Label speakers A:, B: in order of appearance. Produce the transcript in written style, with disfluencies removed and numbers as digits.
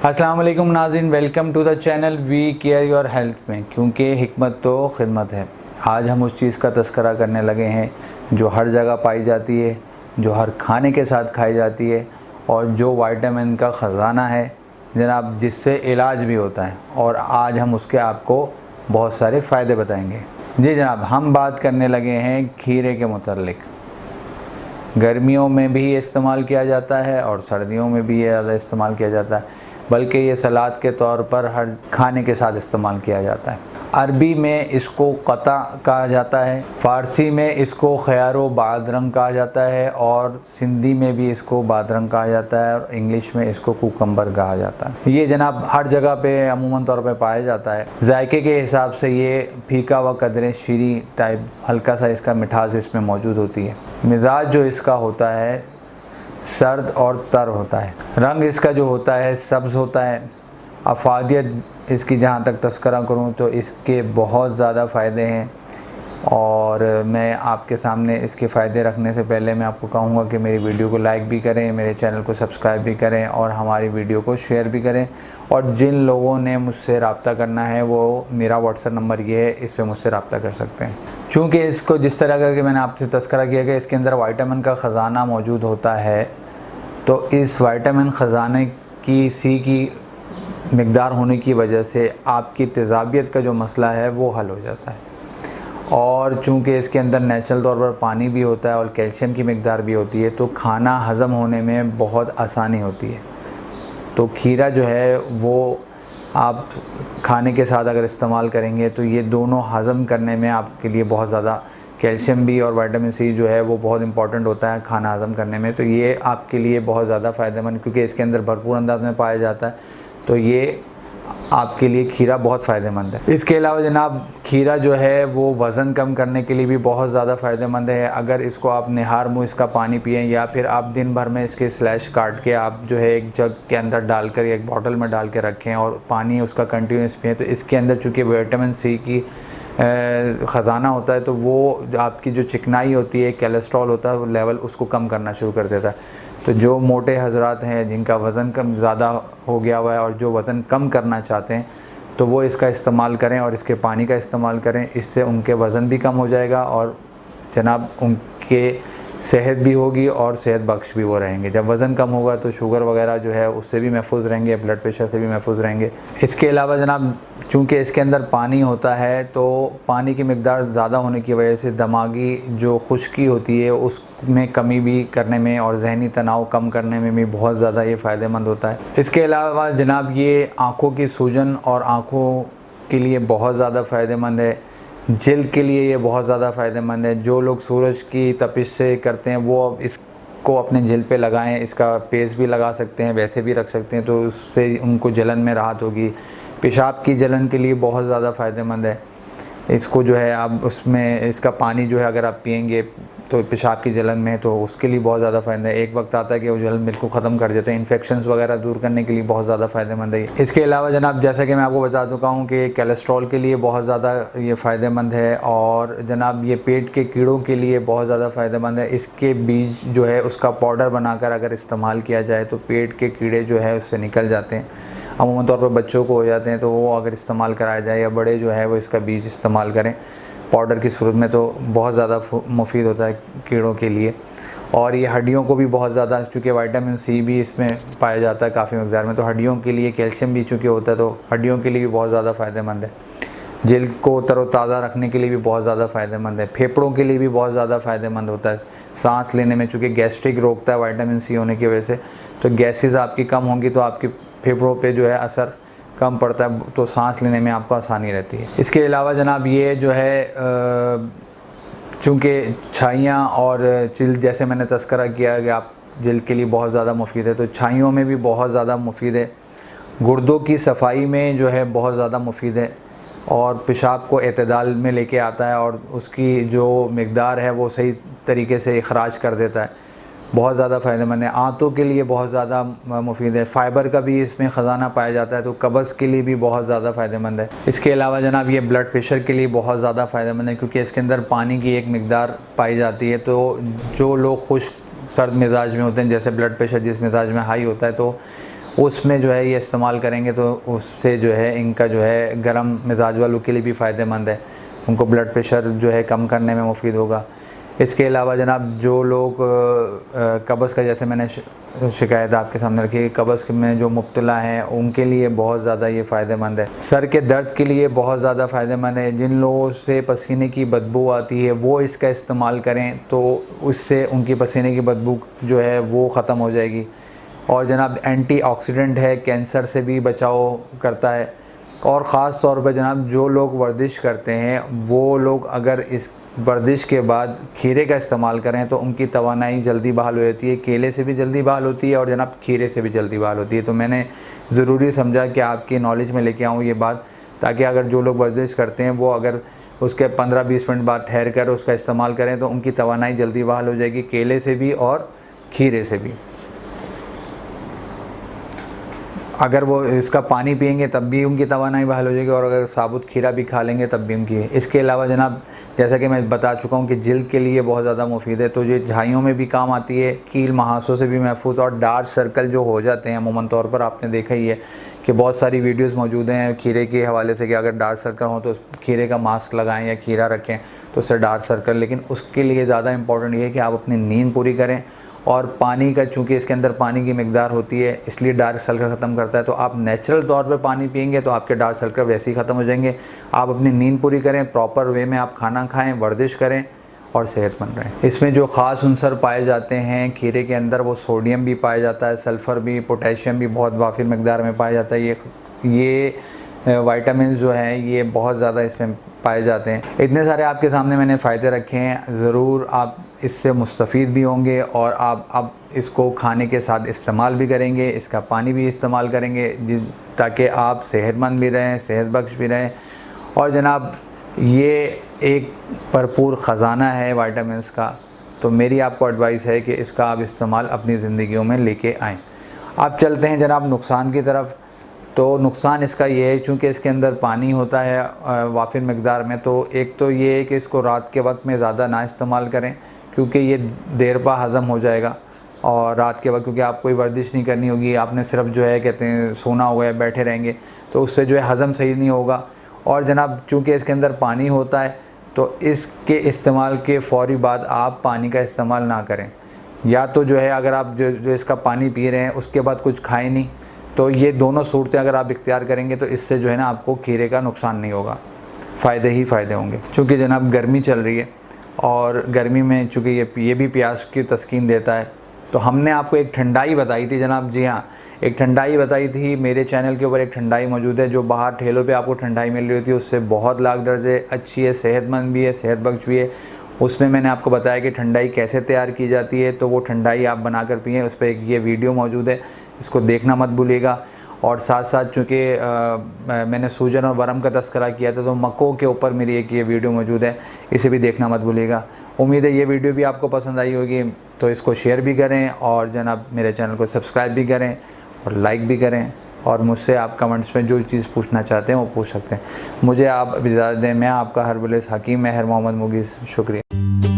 A: अस्सलाम वालेकुम नाज़रीन, welcome to the channel we care your health में, क्योंकि हिकमत तो खिदमत है। आज हम उस चीज़ का तस्करा करने लगे हैं जो हर जगह पाई जाती है, जो हर खाने के साथ खाई जाती है और जो विटामिन का ख़जाना है जनाब, जिससे इलाज भी होता है। और आज हम उसके आपको बहुत सारे फ़ायदे बताएंगे। जी जनाब, हम बात करने लगे हैं खीरे के मुतल्लिक। गर्मियों में भी इस्तेमाल किया जाता है और सर्दियों में भी ये ज़्यादा इस्तेमाल किया जाता है, बल्कि ये सलाद के तौर पर हर खाने के साथ इस्तेमाल किया जाता है। अरबी में इसको क़ता कहा जाता है, फ़ारसी में इसको ख़यारो बादरंग कहा जाता है और सिंधी में भी इसको बादरंग कहा जाता है और इंग्लिश में इसको कुकम्बर कहा जाता है। ये जनाब हर जगह पे अमूमन तौर पे पाया जाता है। जायके के हिसाब से ये फीका व कदरे शीरी टाइप, हल्का सा इसका मिठास इसमें मौजूद होती है। मिजाज जो इसका होता है सर्द और तर होता है। रंग इसका जो होता है सब्ज़ होता है। अफादियत इसकी जहाँ तक तस्करा करूँ तो इसके बहुत ज़्यादा फ़ायदे हैं और मैं आपके सामने इसके फ़ायदे रखने से पहले मैं आपको कहूँगा कि मेरी वीडियो को लाइक भी करें, मेरे चैनल को सब्सक्राइब भी करें और हमारी वीडियो को शेयर भी करें। और जिन लोगों ने मुझसे रब्ता करना है वो मेरा व्हाट्सएप नंबर ये है, इस पर मुझसे रब्ता कर सकते हैं। चूँकि इसको जिस तरह का कि मैंने आपसे तस्करा किया कि इसके अंदर विटामिन का ख़जाना मौजूद होता है, तो इस विटामिन ख़जाने की सी की मिक़दार होने की वजह से आपकी तेज़ाबियत का जो मसला है वो हल हो जाता है। और चूँकि इसके अंदर नेचुरल तौर पर पानी भी होता है और कैल्शियम की मिक़दार भी होती है, तो खाना हज़म होने में बहुत आसानी होती है। तो खीरा जो है वो आप खाने के साथ अगर इस्तेमाल करेंगे तो ये दोनों हज़म करने में आपके लिए बहुत ज़्यादा, कैल्शियम भी और विटामिन सी जो है वो बहुत इंपॉर्टेंट होता है खाना हज़म करने में, तो ये आपके लिए बहुत ज़्यादा फ़ायदेमंद, क्योंकि इसके अंदर भरपूर अंदाज में पाया जाता है, तो ये आपके लिए खीरा बहुत फ़ायदेमंद है। इसके अलावा जनाब खीरा जो है वो वज़न कम करने के लिए भी बहुत ज़्यादा फ़ायदेमंद है। अगर इसको आप निहार मुँह इसका पानी पिएं या फिर आप दिन भर में इसके स्लैश काट के आप जो है एक जग के अंदर डालकर एक बॉटल में डाल के रखें और पानी उसका कंटिन्यूस पिएं, तो इसके अंदर चूँकि विटामिन सी की ख़जाना होता है, तो वो आपकी जो चिकनाई होती है, कोलेस्ट्रॉल होता है, वो लेवल उसको कम करना शुरू कर देता है। तो जो मोटे हजरात हैं जिनका वज़न कम ज़्यादा हो गया हुआ है और जो वज़न कम करना चाहते हैं, तो वो इसका इस्तेमाल करें और इसके पानी का इस्तेमाल करें। इससे उनके वज़न भी कम हो जाएगा और जनाब उनके सेहत भी होगी और सेहत बख्श भी वो रहेंगे। जब वज़न कम होगा तो शुगर वगैरह जो है उससे भी महफूज रहेंगे, ब्लड प्रेशर से भी महफूज रहेंगे। इसके अलावा जनाब चूँकि इसके अंदर पानी होता है, तो पानी की मिक़दार ज़्यादा होने की वजह से दिमागी जो खुश्की होती है उसमें कमी भी करने में और जहनी तनाव कम करने में भी बहुत ज़्यादा ये फ़ायदेमंद होता है। इसके अलावा जनाब ये आँखों की सूजन और आँखों के लिए बहुत ज़्यादा फ़ायदेमंद है। जिल्द के लिए ये बहुत ज़्यादा फ़ायदेमंद है। जो लोग सूरज की तपिश से करते हैं वो अब इसको अपने जिल्द पे लगाएं। इसका पेस्ट भी लगा सकते हैं, वैसे भी रख सकते हैं, तो उससे उनको जलन में राहत होगी। पेशाब की जलन के लिए बहुत ज़्यादा फ़ायदेमंद है। इसको जो है आप उसमें इसका पानी जो है अगर आप पिएंगे तो पेशाब की जलन में, तो उसके लिए बहुत ज़्यादा फ़ायदा है। एक वक्त आता है कि वो जलन बिल्कुल ख़त्म कर देते हैं। इन्फेक्शंस वगैरह दूर करने के लिए बहुत ज़्यादा फ़ायदेमंद है। इसके अलावा जनाब जैसा कि मैं आपको बता चुका हूँ कि कोलेस्ट्रॉल के लिए बहुत ज़्यादा ये फ़ायदेमंद है और जनाब ये पेट के कीड़ों के लिए बहुत ज़्यादा फ़ायदेमंद है। इसके बीज जो है उसका पाउडर बनाकर अगर इस्तेमाल किया जाए तो पेट के कीड़े जो है उससे निकल जाते हैं। अमूमन तौर पर बच्चों को हो जाते हैं, तो वो अगर इस्तेमाल कराया जाए, या बड़े जो है वो इसका बीज इस्तेमाल करें पाउडर की सूरत में, तो बहुत ज़्यादा मुफीद होता है कीड़ों के लिए। और ये हड्डियों को भी बहुत ज़्यादा, चूँकि विटामिन सी भी इसमें पाया जाता है काफ़ी मकदार में, तो हड्डियों के लिए कैल्शियम भी चूँकि होता है, तो हड्डियों के लिए भी बहुत ज़्यादा फ़ायदेमंद है। जिल्द को तरोताज़ा रखने के लिए भी बहुत ज़्यादा फ़ायदेमंद है। फेफड़ों के लिए भी बहुत ज़्यादा फ़ायदेमंद होता है। सांस लेने में चूँकि गैस्ट्रिक रोकता है विटामिन सी होने की वजह से, तो गैसेस आपकी कम होंगी तो आपकी फेफड़ों पे जो है असर कम पड़ता है, तो सांस लेने में आपको आसानी रहती है। इसके अलावा जनाब ये जो है चूँकि छाइयाँ और जिल्द, जैसे मैंने तस्करा किया कि आप जिल्द के लिए बहुत ज़्यादा मुफीद है, तो छाइयों में भी बहुत ज़्यादा मुफीद है। गुर्दों की सफाई में जो है बहुत ज़्यादा मुफीद है और पेशाब को एतदाल में लेके आता है और उसकी जो मिक़दार है वो सही तरीके से इखराज कर देता है। बहुत ज़्यादा फ़ायदेमंद है। आंतों के लिए बहुत ज़्यादा मुफीद है। फ़ाइबर का भी इसमें ख़जाना पाया जाता है, तो कब्ज़ के लिए भी बहुत ज़्यादा फ़ायदेमंद है। इसके अलावा जनाब ये ब्लड प्रेशर के लिए बहुत ज़्यादा फ़ायदेमंद है, क्योंकि इसके अंदर पानी की एक मिक़दार पाई जाती है। तो जो लोग खुश्क सर्द मिजाज में होते हैं, जैसे ब्लड प्रेशर जिस मिजाज में हाई होता है, तो उसमें जो है ये इस्तेमाल करेंगे तो उससे जो है इनका जो है गर्म मिजाज वालों के लिए भी फ़ायदेमंद है, उनको ब्लड प्रेशर जो है कम करने में मुफीद होगा। इसके अलावा जनाब जो लोग कब्ज़ का, जैसे मैंने शिकायत आपके सामने रखी, कब्ज़ में जो मुब्तला हैं उनके लिए बहुत ज़्यादा ये फ़ायदेमंद है। सर के दर्द के लिए बहुत ज़्यादा फ़ायदेमंद है। जिन लोगों से पसीने की बदबू आती है वो इसका इस्तेमाल करें तो उससे उनकी पसीने की बदबू जो है वो ख़त्म हो जाएगी। और जनाब एंटीऑक्सीडेंट है, कैंसर से भी बचाव करता है। और ख़ास तौर पर जनाब जो लोग वर्जिश करते हैं वो लोग अगर इस वर्जिश के बाद खीरे का इस्तेमाल करें तो उनकी तवानाई जल्दी बहाल हो जाती है। केले से भी जल्दी बहाल होती है और जनाब खीरे से भी जल्दी बहाल होती है। तो मैंने ज़रूरी समझा कि आपकी नॉलेज में लेके आऊँ ये बात, ताकि अगर जो लोग वर्जिश करते हैं वो अगर उसके 15-20 मिनट बाद ठहर कर उसका इस्तेमाल करें तो उनकी तवानाई जल्दी बहाल हो जाएगी, केले से भी और खीरे से भी। अगर वो इसका पानी पिएंगे तब भी उनकी तवानाई बहाल हो जाएगी और अगर साबुत खीरा भी खा लेंगे तब भी उनकी। इसके अलावा जनाब जैसा कि मैं बता चुका हूँ कि जिल्द के लिए बहुत ज़्यादा मुफीद है, तो ये झाइयों में भी काम आती है, कील महासों से भी महफूज, और डार्क सर्कल जो हो जाते हैं अमूमन तौर पर आपने देखा ही है कि बहुत सारी वीडियोस मौजूद हैं खीरे के हवाले से कि अगर डार्क सर्कल हो तो खीरे का मास्क लगाएं या खीरा रखें तो उससे डार्क सर्कल। लेकिन उसके लिए ज़्यादा इंपॉर्टेंट ये है कि आप अपनी नींद पूरी करें और पानी का, चूँकि इसके अंदर पानी की मिकदार होती है इसलिए डार्क सर्कल ख़त्म करता है। तो आप नेचुरल तौर पे पानी पिएंगे तो आपके डार्क सर्कल वैसे ही ख़त्म हो जाएंगे। आप अपनी नींद पूरी करें, प्रॉपर वे में आप खाना खाएं, वर्जिश करें और सेहतमंद रहें। इसमें जो ख़ास अंसर पाए जाते हैं खीरे के अंदर, वो सोडियम भी पाया जाता है, सल्फ़र भी, पोटेशियम भी बहुत वाफिर मिकदार में पाया जाता है। ये वाइटामिन जो हैं ये बहुत ज़्यादा इसमें पाए जाते हैं। इतने सारे आपके सामने मैंने फ़ायदे रखे हैं, ज़रूर आप इससे मुस्तफ़ीद भी होंगे और आप अब इसको खाने के साथ इस्तेमाल भी करेंगे, इसका पानी भी इस्तेमाल करेंगे ताकि आप सेहतमंद भी रहें, सेहत बख्श भी रहें। और जनाब ये एक भरपूर ख़जाना है विटामिन्स का, तो मेरी आपको एडवाइस है कि इसका आप इस्तेमाल अपनी ज़िंदगियों में लेके आएँ। अब चलते हैं जनाब नुकसान की तरफ। तो नुकसान इसका ये है, चूँकि इसके अंदर पानी होता है वाफिर मकदार में, तो एक तो ये है कि इसको रात के वक्त में ज़्यादा ना इस्तेमाल करें क्योंकि ये देर पा हज़म हो जाएगा। और रात के वक्त क्योंकि आप कोई वर्जिश नहीं करनी होगी, आपने सिर्फ जो है कहते हैं सोना होगा या बैठे रहेंगे, तो उससे जो है हज़म सही नहीं होगा। और जनाब चूँकि इसके अंदर पानी होता है तो इसके इस्तेमाल के फ़ौरी बाद आप पानी का इस्तेमाल ना करें, या तो जो है अगर आप जो इसका पानी पी रहे हैं उसके बाद कुछ खाएं नहीं, तो ये दोनों सूरतें अगर आप इख्तियार करेंगे तो इससे जो है ना आपको खीरे का नुकसान नहीं होगा, फ़ायदे ही फ़ायदे होंगे। चूँकि जनाब गर्मी चल रही है और गर्मी में चूँकि ये भी प्यास की तस्कीन देता है, तो हमने आपको एक ठंडाई बताई थी जनाब। जी हाँ, एक ठंडाई बताई थी। मेरे चैनल के ऊपर एक ठंडाई मौजूद है जो बाहर ठेलों पे आपको ठंडाई मिल रही होती है, उससे बहुत लाख दर्जे अच्छी है, सेहतमंद भी है, सेहत बख्श भी है। उसमें मैंने आपको बताया कि ठंडाई कैसे तैयार की जाती है, तो वो ठंडाई आप बनाकर पिएँ। उस पर एक ये वीडियो मौजूद है, इसको देखना मत भूलिएगा। और साथ साथ चूँकि मैंने सूजन और वरम का तस्करा किया था, तो मक्कों के ऊपर मेरी एक ये वीडियो मौजूद है, इसे भी देखना मत भूलिएगा। उम्मीद है ये वीडियो भी आपको पसंद आई होगी, तो इसको शेयर भी करें और जनाब मेरे चैनल को सब्सक्राइब भी करें और लाइक भी करें। और मुझसे आप कमेंट्स में जो चीज़ पूछना चाहते हैं वो पूछ सकते हैं। मुझे आप इजाज़त दें, मैं आपका हर्बलिस्ट हकीम महर मोहम्मद मुगीज़, शुक्रिया।